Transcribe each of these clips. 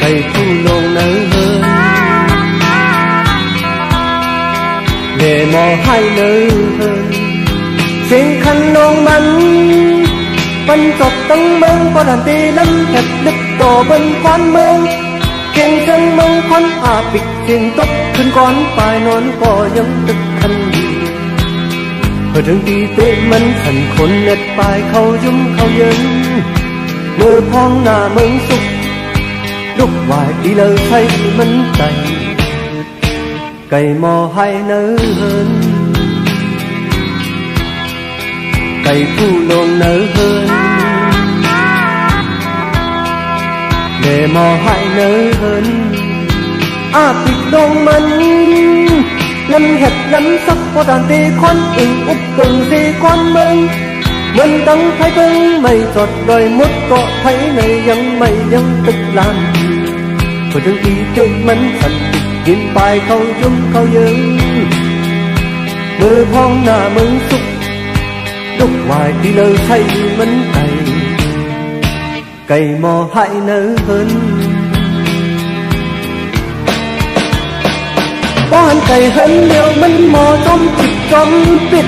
cày thu lông nở hơn để mò hai nở hơn xin khăn nông bắn bắn giọt tăng mơ có đàn tê lắm thật đứt tổ bên quan mơ trên sân mơ con bịch trên tóc thân con phải nón có giống tức khăn ở trong tí tê mình thần khôn nét bài khâu dung khâu dân mơ phong nà mơ xúc lúc hoài đi lời say mình cày mò hay nở hơn cày thu lông nở hơn để mò hay nở hơn bịch đông mình lâm hệt lắm sắc có đàn tê con tình úp từng dê con mây mình đang thấy vâng mây giọt đòi mốt cọ thấy nàyยังmâyยังtức làm của đừng đi trên mình thần kiếm bài khâu dung khâu dân mơ phong nà mơ xúc lúc hoài đi lời say mình cày mò hại nở hơn có hành cày hơn liệu mình mò trong thịt trong tuyết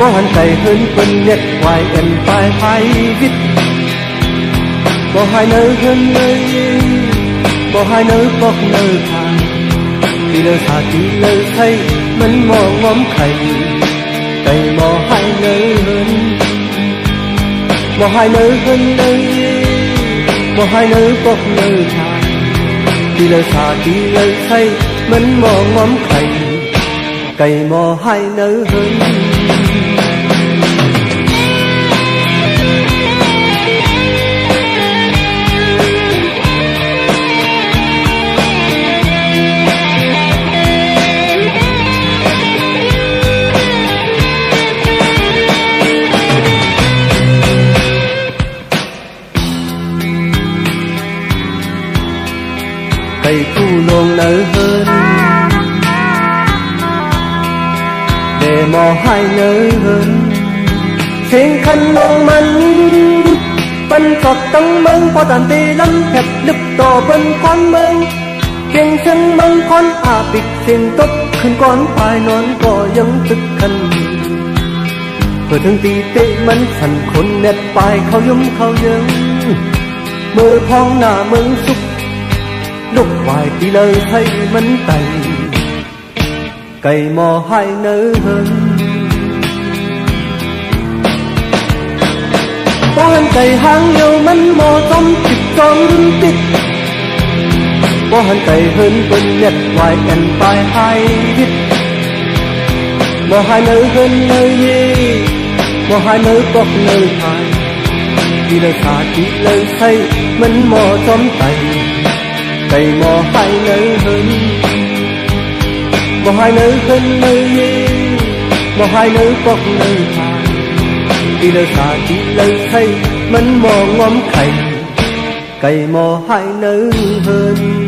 có hành cày hơn quân nhật hoài ẩn bài hai viết có hai nơi hơn nơi có hai nơi bọc nơi thang đi lời xa đi lời say mình mò ngóm cày mò hai nơi hơn mò hai nơi hơn nơi mò hai nơi bọc nơi thang đi lời xa đi lời say mình mò ngóm cày mò hai nơi hơn cày thu lông nở hơn để mò hai nở hơn xin khăn nông mình bắn giọt tăng mơ có đàn tê lắm hẹp lực tổ bên con mơ trên sân mơ con bịch xin tốt khăn con phải nón có giống tức khăn vừa thương tí tê mình thần khôn nét bài khâu dung khâu dân mơ phong nà mơ xúc lúc hoài đi lời thấy mình cày mò hai nở hơn có hành cày hang nhiều mình mò trong thịt trong tuyết có hành cày hơn quân nhật hoài ẩn bài hai viết mò hai nở hơn nơi gì mò hai nở bọc nơi hai đi lời xa đi lời say mình mò trong cày mò hai nở hơn mò hai nở hơn nơi mò hai nở bọc nơi thang đi lời xa đi lời say mình mò ngóm cày mò hai nở hơn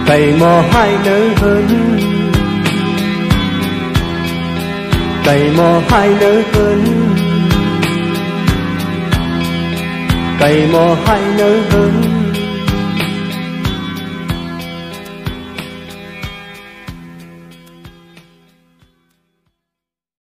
cày mò hai nở hơn cày mò hai nở hơn cày mò hai nở hơn